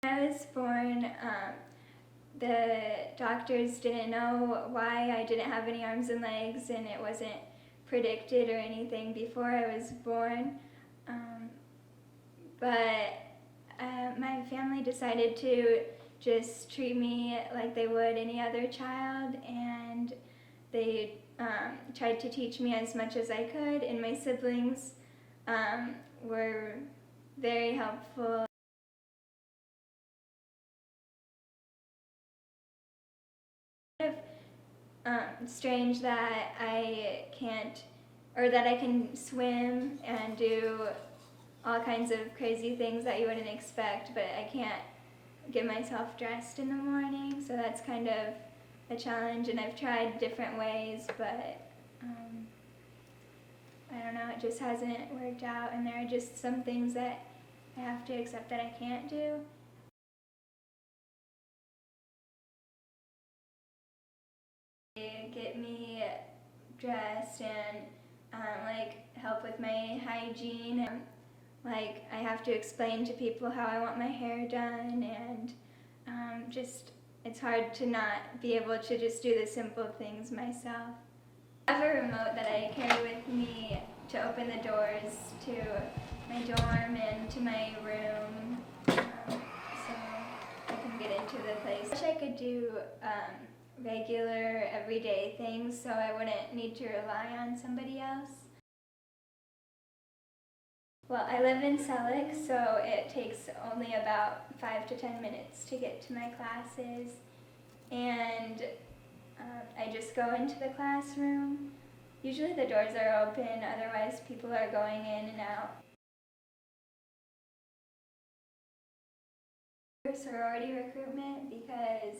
When I was born, the doctors didn't know why I didn't have any arms and legs, and it wasn't predicted or anything before I was born. But my family decided to just treat me like they would any other child, and they tried to teach me as much as I could, and my siblings were very helpful. Strange that I can't, or that I can swim and do all kinds of crazy things that you wouldn't expect, but I can't get myself dressed in the morning, so that's kind of a challenge, and I've tried different ways, but I don't know, it just hasn't worked out, and there are just some things that I have to accept that I can't do. They get me dressed and help with my hygiene. Like, I have to explain to people how I want my hair done, and it's hard to not be able to just do the simple things myself. I have a remote that I carry with me to open the doors to my dorm and to my room, so I can get into the place. I wish I could do regular, everyday things so I wouldn't need to rely on somebody else. Well, I live in Selleck, so it takes only about 5 to 10 minutes to get to my classes, and I just go into the classroom. Usually the doors are open, otherwise people are going in and out. Sorority recruitment, because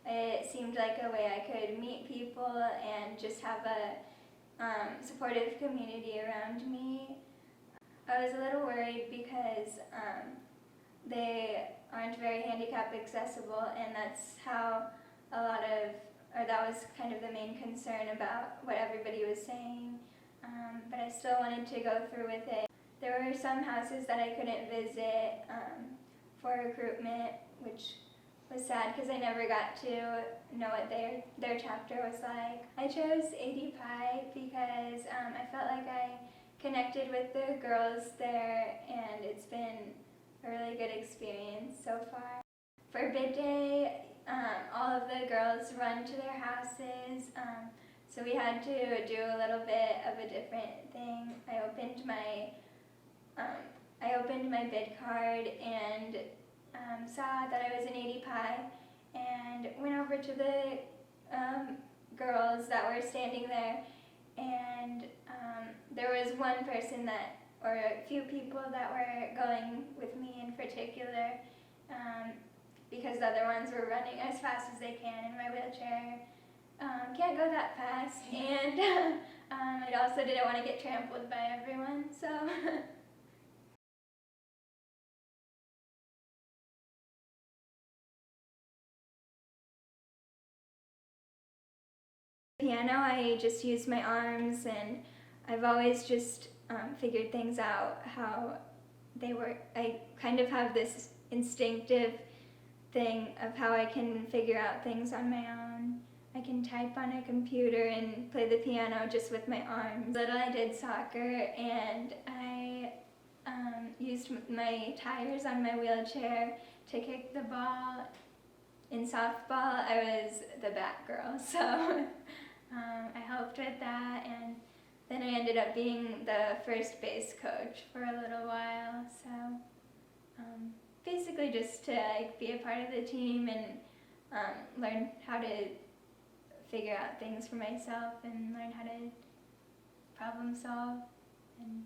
it seemed like a way I could meet people and just have a supportive community around me. I was a little worried because they aren't very handicap accessible, and that's how that was kind of the main concern about what everybody was saying, but I still wanted to go through with it. There were some houses that I couldn't visit for recruitment, which was sad because I never got to know what their chapter was like. I chose AD Pi because I felt like I connected with the girls there, and it's been a really good experience so far. For bid day, all of the girls run to their houses, so we had to do a little bit of a different thing. I opened my bid card and saw that I was an AD Pi, and went over to the girls that were standing there, and there was one person or a few people that were going with me in particular, because the other ones were running as fast as they can in my wheelchair. Can't go that fast, and I also didn't want to get trampled by everyone, so. Piano, I just use my arms, and I've always just figured things out how they work. I kind of have this instinctive thing of how I can figure out things on my own. I can type on a computer and play the piano just with my arms. Little I did soccer, and I used my tires on my wheelchair to kick the ball. In softball, I was the bat girl, so I helped with that, and then I ended up being the first base coach for a little while, so basically just to be a part of the team and learn how to figure out things for myself and learn how to problem solve and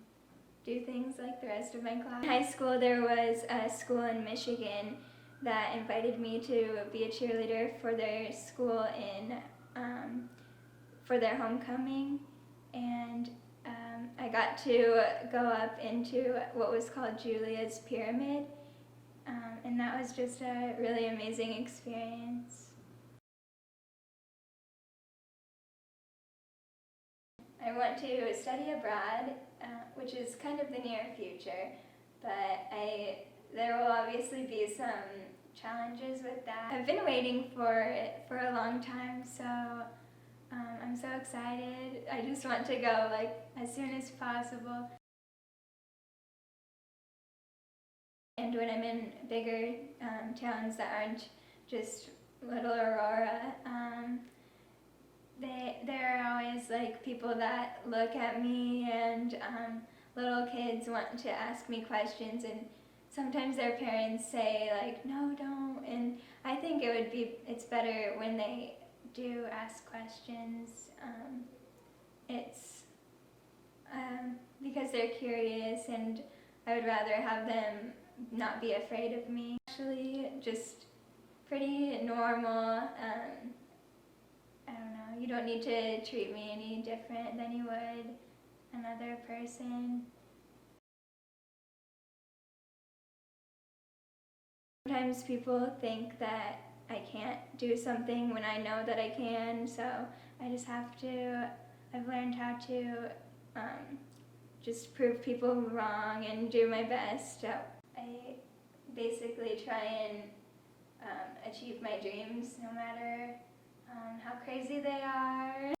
do things like the rest of my class. In high school, there was a school in Michigan that invited me to be a cheerleader for their school for their homecoming, and I got to go up into what was called Julia's Pyramid, and that was just a really amazing experience. I want to study abroad, which is kind of the near future, but I there will obviously be some challenges with that. I've been waiting for it for a long time, so I'm so excited. I just want to go like as soon as possible. And when I'm in bigger towns that aren't just little Aurora, there are always like people that look at me, and little kids want to ask me questions, and sometimes their parents say like, no, don't. And I think it's better when they do ask questions. It's because they're curious, and I would rather have them not be afraid of me. Actually, just pretty normal. I don't know, you don't need to treat me any different than you would another person. Sometimes people think that I can't do something when I know that I can, so I just have to, I've learned how to just prove people wrong and do my best. So I basically try and achieve my dreams no matter how crazy they are.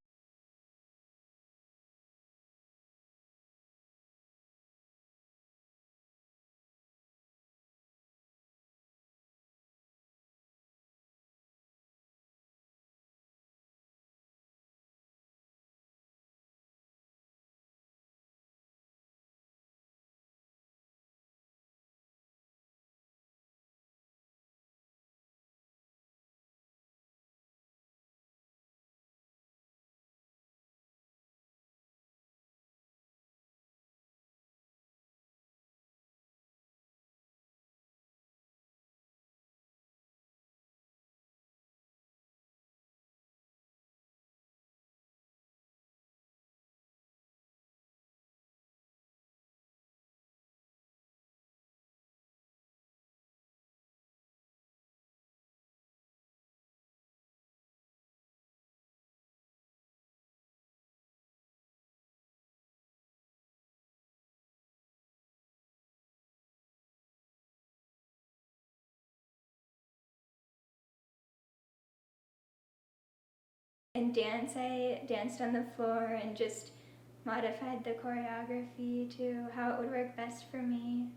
In dance, I danced on the floor and just modified the choreography to how it would work best for me.